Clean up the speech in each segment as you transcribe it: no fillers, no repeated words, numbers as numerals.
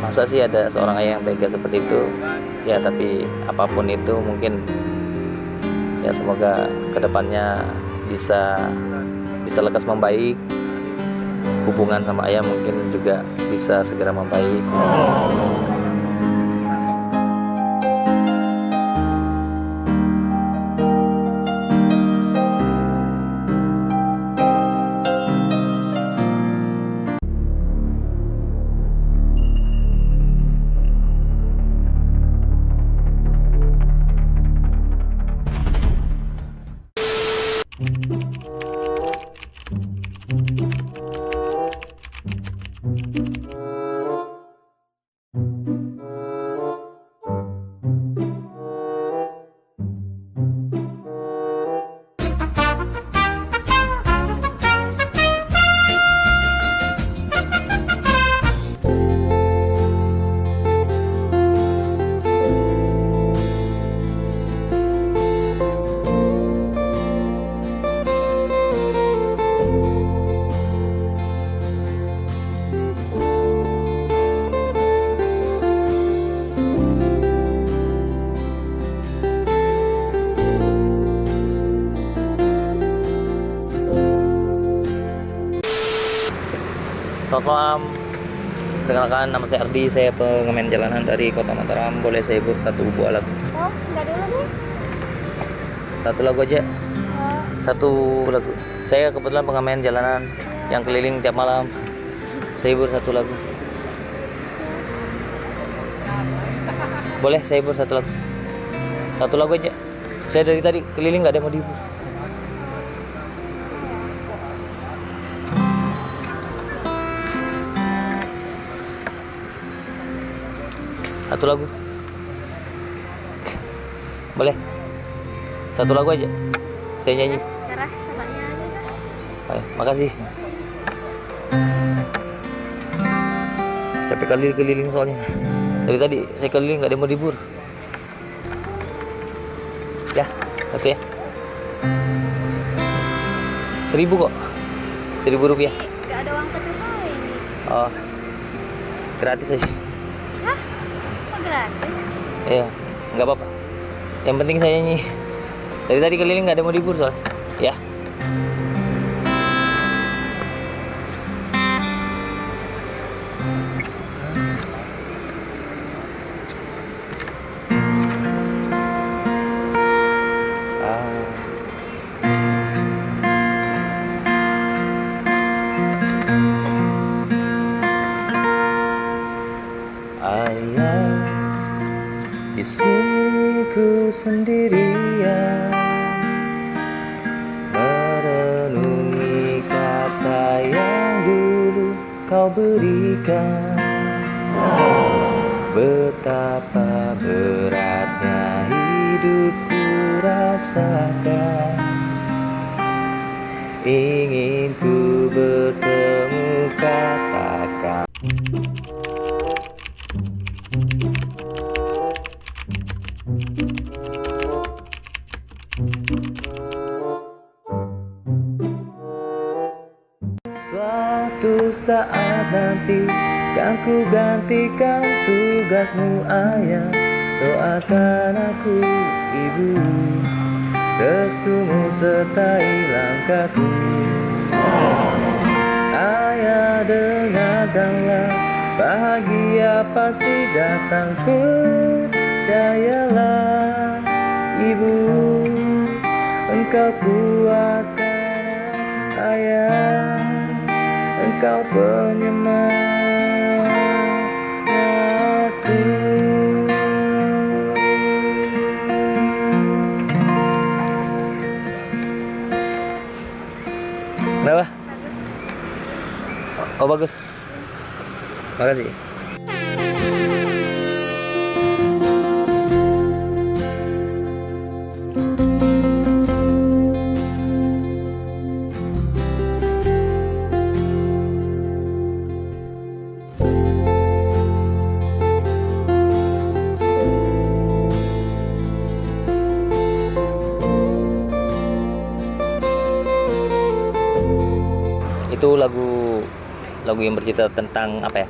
Masa sih ada seorang ayah yang tega seperti itu ya, tapi apapun itu mungkin ya semoga kedepannya bisa lekas membaik, hubungan sama ayah mungkin juga bisa segera membaik. Selamat malam, perkenalkan nama saya Ardi, saya pengamen jalanan dari Kota Mataram. Boleh saya hibur satu buah lagu? Oh, enggak dulu nih. Satu lagu aja, Oh, satu lagu. Saya kebetulan pengamen jalanan yang keliling tiap malam. Saya hibur satu lagu. Boleh saya hibur satu lagu? Satu lagu aja. Saya dari tadi keliling nggak ada yang mau dihibur. Satu lagu. Boleh? Satu lagu aja. Saya nyanyi. cerah tempatnya aja. Baik, makasih. Capek kali keliling soalnya. Dari tadi saya keliling nggak ada yang mau dihibur. Ya, oke ya. 1.000 kok. 1.000 rupiah. Enggak ada uang kecil saya ini. Oh, gratis aja. Hah? Kok gratis? Iya, nggak apa-apa. Yang penting saya nyanyi. Dari tadi keliling nggak ada yang mau dihibur soal. Ya. Ayah, di sini ku sendirian, merenungi kata yang dulu kau berikan. Betapa beratnya hidup ku rasakan. Ingin ku bertemu katakan. Suatu saat nanti kan ku gantikan tugasmu ayah. Doakan aku ibu, restumu sertai langkahku. Ayah dengarkanlah, bahagia pasti datang, percayalah ibu. Engkau kuatkan ayah, engkau penyemangatku. Kenapa? Oh bagus. Makasih. Itu lagu yang bercerita tentang apa ya,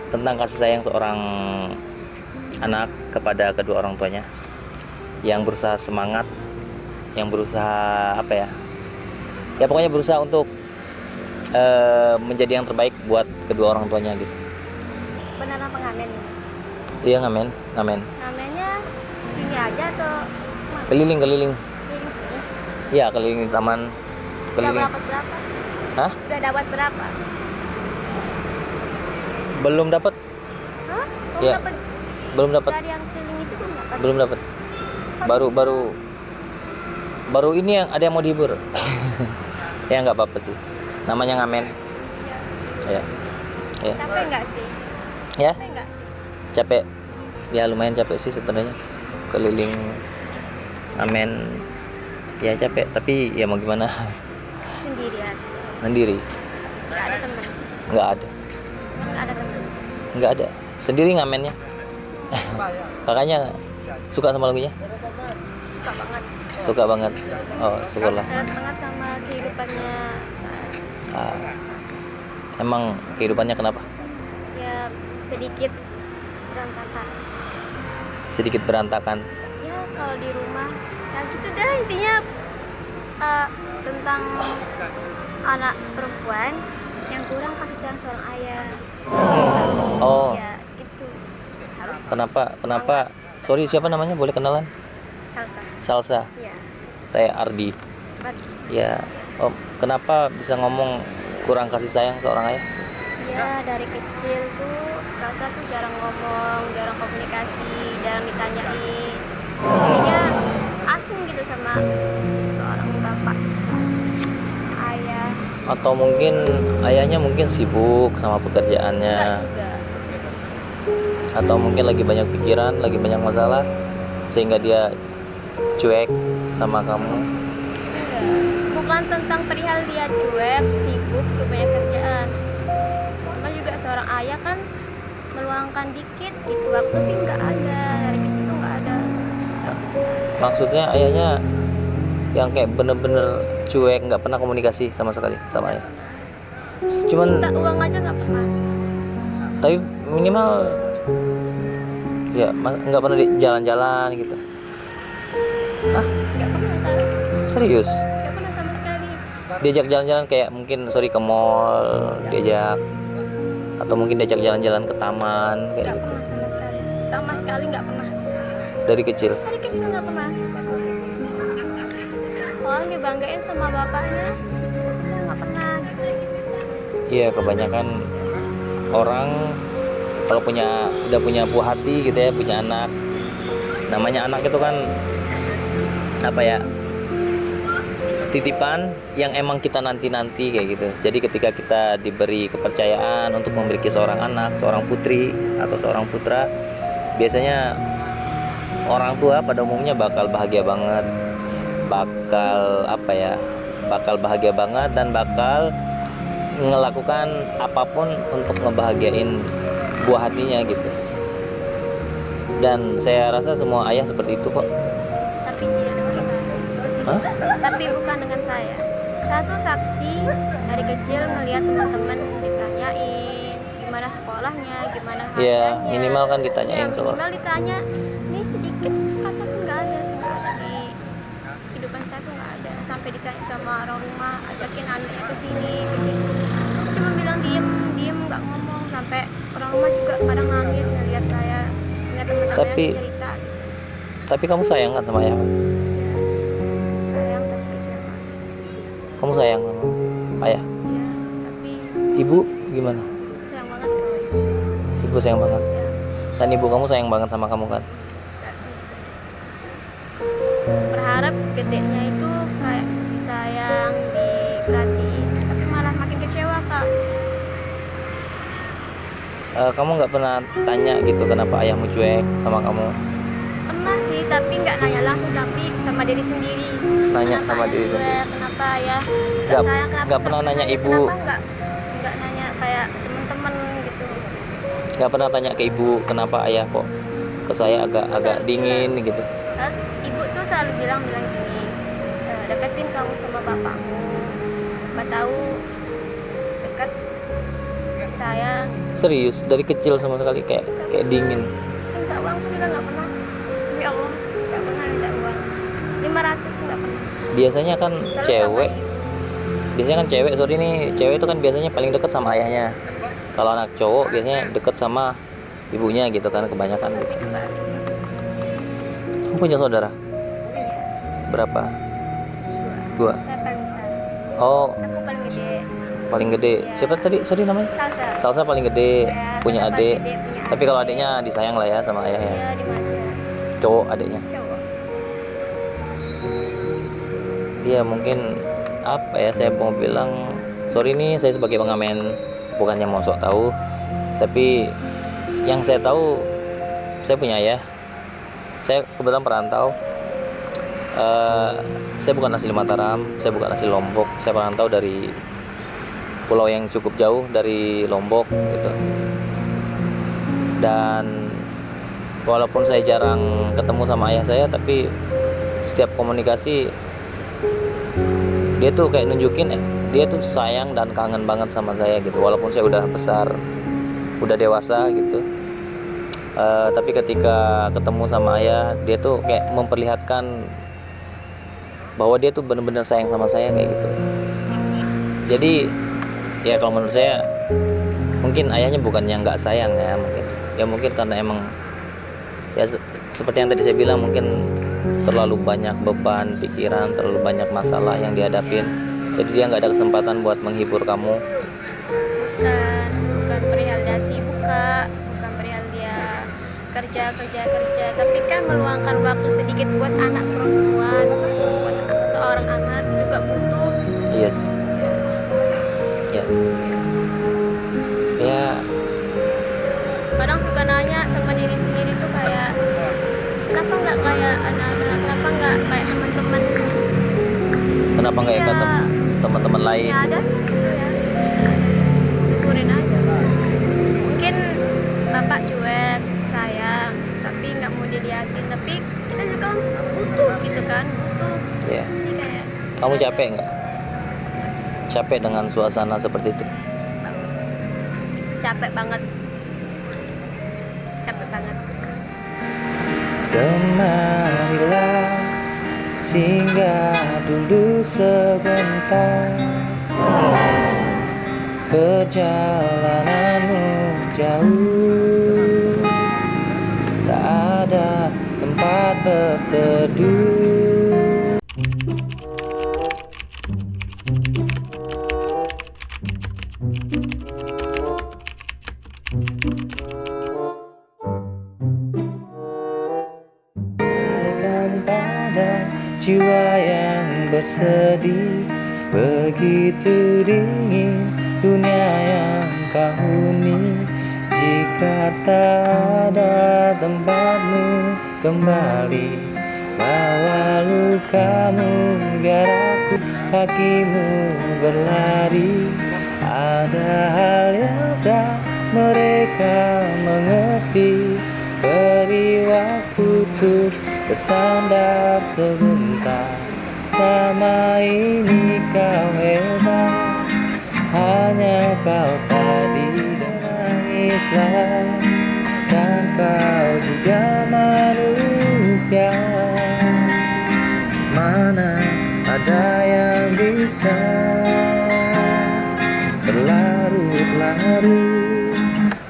tentang kasih sayang seorang anak kepada kedua orang tuanya, yang berusaha semangat, yang berusaha apa ya, ya pokoknya berusaha untuk menjadi yang terbaik buat kedua orang tuanya gitu. Benar apa ngamen? Iya, ngamen. Ngamennya sini aja atau mana? Keliling. Keliling. Iya, keliling taman. Udah Keliling. dapat berapa? Hah? Udah dapat berapa? Belum dapat. Hah? Iya. Belum dapat. Dari yang keliling itu belum dapat. Belum dapat. Baru ini yang ada yang mau dihibur. Ya nggak apa-apa sih. Namanya ngamen. Iya. Ya. Capek nggak sih? Ya. Capek nggak sih? Capek. Ya lumayan capek sih sebenarnya. Keliling ngamen. Ya capek, tapi ya mau gimana? Sendirian. Sendiri. Nggak ada teman. Nggak ada. Nggak ada teman. Nggak ada. Sendiri ngamennya. Kakaknya suka sama lagunya? Suka banget. Suka banget. Oh, syukurlah. Relate banget sama kehidupannya saya. Emang kehidupannya kenapa? Ya sedikit berantakan. Sedikit berantakan. Ya kalau di rumah ya gitu dah intinya, tentang anak perempuan yang kurang kasih sayang seorang ayah. Oh, Ya gitu harus kenapa? Sorry, siapa namanya? Boleh kenalan? salsa. Salsa. Iya. Saya Ardi. Ya. Oh, kenapa bisa ngomong kurang kasih sayang seorang ayah? Ya dari kecil tuh salsa tuh jarang ngomong, jarang komunikasi, jarang ditanyain. Jadinya asing gitu sama seorang bapak, ayah. Atau mungkin ayahnya mungkin sibuk sama pekerjaannya, Enggak juga. atau mungkin lagi banyak pikiran, lagi banyak masalah, sehingga dia cuek sama kamu. Enggak. Bukan tentang perihal dia cuek, sibuk, banyak kerjaan. Cuma juga seorang ayah kan meluangkan dikit gitu waktu, tapi nggak ada dari kecil tuh nggak ada. Maksudnya ayahnya yang kayak bener-bener cuek, nggak pernah komunikasi sama sekali sama ayah. Cuman Minta uang aja nggak pernah. tapi minimal ya nggak pernah jalan-jalan gitu. Hah? Nggak pernah kan? Serius? Nggak pernah sama sekali. Diajak jalan-jalan kayak mungkin ke mall, diajak, atau mungkin diajak jalan-jalan ke taman kayak Nggak gitu. pernah sama sekali nggak pernah. Dari kecil. Dari kecil nggak pernah. Orang dibanggain sama bapaknya, saya nggak pernah gitu. Iya, kebanyakan orang kalau udah punya buah hati gitu ya, punya anak. Namanya anak itu kan apa ya? Titipan yang emang kita nanti-nanti kayak gitu. Jadi ketika kita diberi kepercayaan untuk memiliki seorang anak, seorang putri atau seorang putra, biasanya orang tua pada umumnya bakal bahagia banget, bakal bahagia banget dan bakal melakukan apapun untuk ngebahagiain buah hatinya gitu. Dan saya rasa semua ayah seperti itu kok. Tapi tidak dengan saya. Hah? Tapi bukan dengan saya. Saya tuh saksi dari kecil ngelihat teman-teman ditanyain gimana sekolahnya, gimana Iya, harganya. minimal kan ditanyain Ya, soal. minimal ditanya. Nih sedikit kata pun nggak ada di kehidupan saya tuh nggak ada. Sampai ditanya sama orang rumah, ajakin anaknya ke sini, ke situ. Cuma bilang diem nggak ngomong. Sampai orang rumah juga kadang nangis ngelihat saya, ngelihat teman-temannya Tapi- cerita. Tapi kamu sayang kan sama ayah? Ya, sayang tapi kecewa. Kamu sayang sama ayah? Ya, tapi Ibu gimana? sayang banget kalau ibu. Ibu sayang banget. Ya, Dan ibu kamu sayang banget sama kamu kan? berharap gedenya itu kayak disayang, diperhatiin, tapi malah makin kecewa kak. Kamu nggak pernah tanya gitu kenapa ayahmu cuek sama kamu? Pernah sih, tapi nggak nanya langsung, tapi sama diri sendiri. Nanya Kenapa sama ayah diri cuek? sendiri. Kenapa ya Nggak- sayang? Kenapa nggak pernah nanya ibu. Kenapa nggak nanya kayak teman-teman gitu? Nggak pernah tanya ke ibu kenapa ayah kok ke saya agak dingin gitu? Terus ibu tuh selalu bilang gini, deketin kamu sama bapakmu, siapa tahu dekat sayang. Serius, dari kecil sama sekali kayak dingin. Minta uang pun juga nggak pernah. Demi Allah, nggak pernah minta uang. 500 tuh nggak pernah. Biasanya kan Selalu cewek, sama ibu. biasanya kan cewek, sorry nih, cewek itu kan biasanya paling dekat sama ayahnya. Kalau anak cowok biasanya dekat sama ibunya gitu kan, kebanyakan gitu. Kamu punya saudara? Iya. Berapa? 2. Saya paling besar. Oh, Aku paling gede. paling gede. Iya. Siapa tadi? Sorry namanya? Salsa. Salsa paling gede, Ya, punya Salsa adik. paling gede, punya Tapi kalau adik. adiknya disayang lah ya sama ayahnya. Iya, dimanja. Cowok adiknya. Cowok. Iya mungkin apa ya, saya mau bilang, sorry nih saya sebagai pengamen bukannya mau sok tahu, tapi yang saya tahu, saya punya ayah. Saya kebetulan perantau. Saya bukan asli Mataram, saya bukan asli Lombok. Saya perantau dari pulau yang cukup jauh dari Lombok gitu. Dan walaupun saya jarang ketemu sama ayah saya, tapi setiap komunikasi dia tuh kayak nunjukin dia tuh sayang dan kangen banget sama saya gitu. Walaupun saya udah besar, udah dewasa gitu, tapi ketika ketemu sama ayah, dia tuh kayak memperlihatkan bahwa dia tuh bener-bener sayang sama saya kayak gitu. Jadi ya kalau menurut saya mungkin ayahnya bukan yang nggak sayang ya mungkin karena emang ya seperti yang tadi saya bilang, mungkin terlalu banyak beban pikiran, terlalu banyak masalah yang dihadapin, jadi dia nggak ada kesempatan buat menghibur kamu. Bukan perihal dia sibuk, Kak. Bukan perihal dia kerja, tapi kan meluangkan waktu sedikit buat anak perempuan, buat seorang anak juga butuh. Iya sih. Ya Kadang suka nanya sama diri sendiri tuh kayak, kenapa nggak kayak anak-anak, kenapa nggak kayak teman-teman. kenapa nggak Iya. ikut teman-teman lain Ya ada gitu ya. Syukurin aja. Mungkin bapak cuek, sayang, tapi nggak mau diliatin. Tapi kita juga butuh gitu kan, butuh. ya. Jadi kayak Kamu capek nggak? Capek dengan suasana seperti itu? capek banget. Capek banget. Kemarilah singgah dulu sebentar, perjalananmu jauh, tak ada tempat berteduh. Pada jiwa yang bersedih, begitu dingin dunia yang kau huni. Jika tak ada tempatmu kembali, bawa lukamu biar aku kakimu berlari. Ada hal yang tak mereka mengerti, beri waktu untuk bersandar sebentar. Selama ini kau hebat, hanya kau tadi dan nangislah, dan kau juga manusia. Mana ada yang bisa berlarut-larut,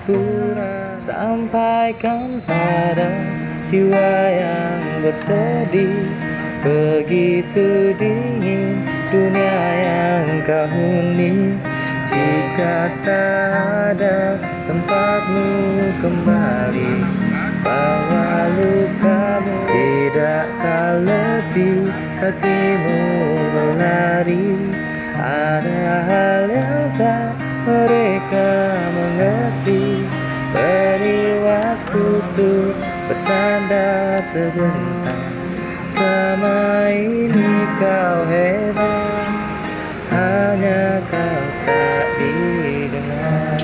pura sampaikan pada jiwa yang bersedih. Begitu dingin dunia yang kau huni, jika tak ada tempatmu kembali, bawa lukamu. Tidakkah letih kakimu berlari? Ada hal yang tak mereka mengerti, beri waktu untuk bersandar sebentar. Selama ini kau hebat, hanya kau tak didengar.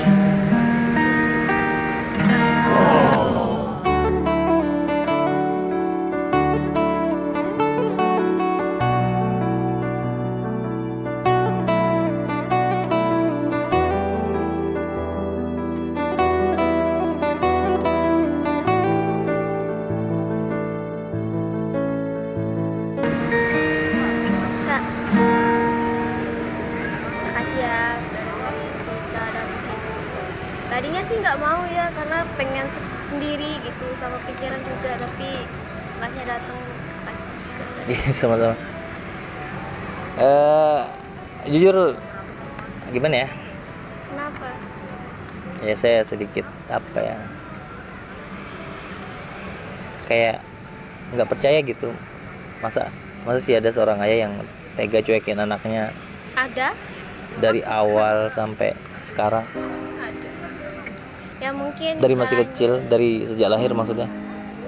karena pengen sendiri gitu sama pikiran juga, tapi mbaknya datang kasih. Iya, sama-sama. Jujur gimana ya? Kenapa? Ya saya sedikit apa ya? Kayak nggak percaya gitu. Masa sih ada seorang ayah yang tega cuekin anaknya Ada? dari awal sampai sekarang, Ada. Ya mungkin dari masih caranya- kecil, dari sejak lahir maksudnya,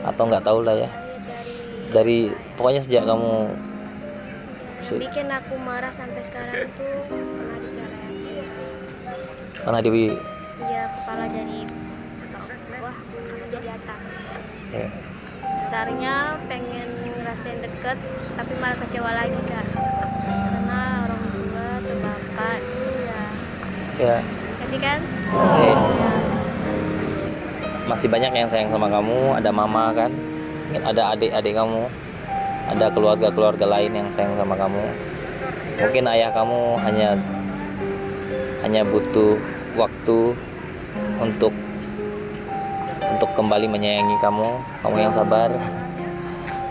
atau nggak tahu lah ya, dari dari pokoknya sejak kamu yang bikin aku marah sampai sekarang tuh pernah disarati. pernah di Iya, kepala jadi bawah, kamu jadi atas. ya, Besarnya pengen ngerasain deket, tapi malah kecewa lagi kan, karena orang tua atau bapak tuh ya jadi kan eh, ya, masih banyak yang sayang sama kamu, ada mama kan, ada adik-adik kamu, ada keluarga-keluarga lain yang sayang sama kamu. Mungkin ayah kamu hanya butuh waktu untuk kembali menyayangi kamu yang sabar.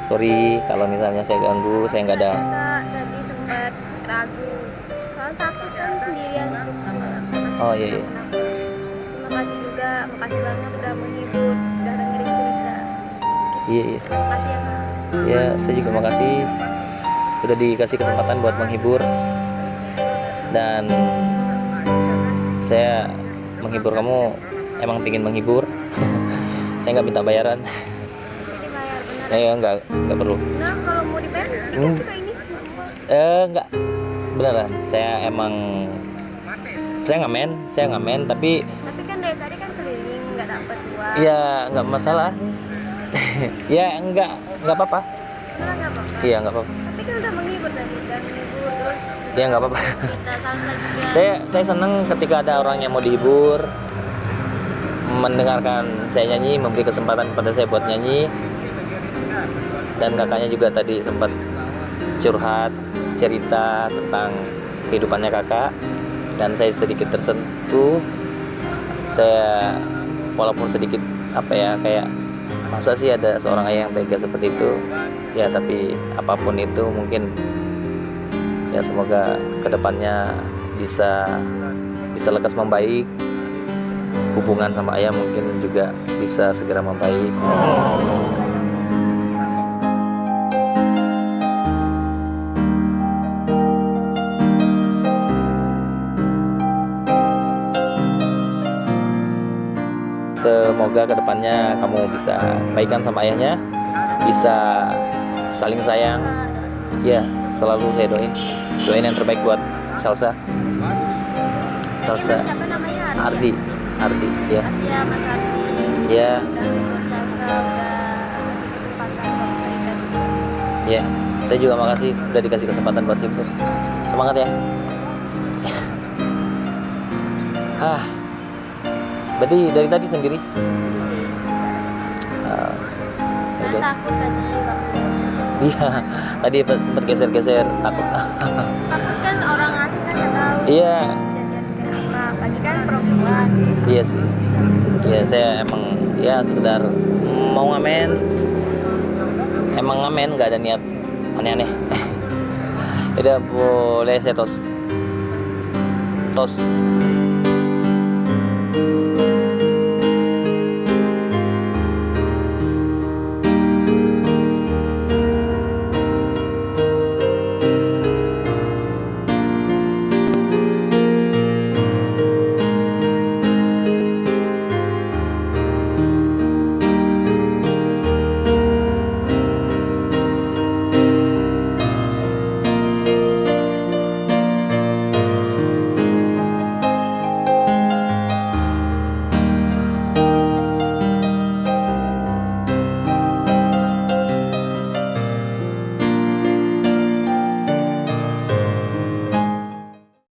Sorry kalau misalnya saya ganggu, saya nggak ada. Kak, tadi sempat ragu soal takut kan sendirian. Oh iya, iya. Terima kasih juga, makasih banget udah menghibur, udah dengerin cerita. Iya, iya. Makasih ya Kak. Ya, saya juga makasih sudah dikasih kesempatan buat menghibur, dan saya menghibur kamu emang pingin menghibur. Saya nggak minta bayaran. Ini bayar benar. Nggak perlu. Nah, kalau mau dibayar dikasih ke ini. Nggak, beneran. Saya ngamen, tapi Tapi kan dari tadi kan keliling nggak dapat uang. ya nggak masalah. Ya nggak apa-apa. Beneran nggak apa-apa. Iya nggak apa-apa. Tapi kan udah menghibur tadi, udah menghibur terus. Ya nggak apa-apa. Cerita salsa juga. Saya senang ketika ada orang yang mau dihibur, mendengarkan saya nyanyi, memberi kesempatan kepada saya buat nyanyi. Dan kakaknya juga tadi sempat curhat, cerita tentang kehidupannya kakak, dan saya sedikit tersentuh. Saya walaupun sedikit apa ya, kayak masa sih ada seorang ayah yang tega seperti itu ya, tapi apapun itu mungkin ya semoga kedepannya bisa lekas membaik, hubungan sama ayah mungkin juga bisa segera membaik. Semoga kedepannya kamu bisa baikan sama ayahnya, bisa saling sayang. Ya, selalu saya doain yang terbaik buat Salsa. Siapa namanya? Ardi, ya. Makasih ya Mas Ardi. Ya, Udah salsa, udah kasih kesempatan buat cerita juga. ya. Saya juga makasih udah dikasih kesempatan buat hibur. Semangat ya. Berarti dari tadi sendiri? Saya Udah. takut tadi waktu Iya, tadi sempat geser-geser takut. takut kan orang asing kan nggak tahu Iya, kejadian kenapa, apalagi kan perempuan. iya sih. Ya saya emang ya sekedar mau ngamen. Emang ngamen, nggak ada niat aneh-aneh. Udah boleh saya tos.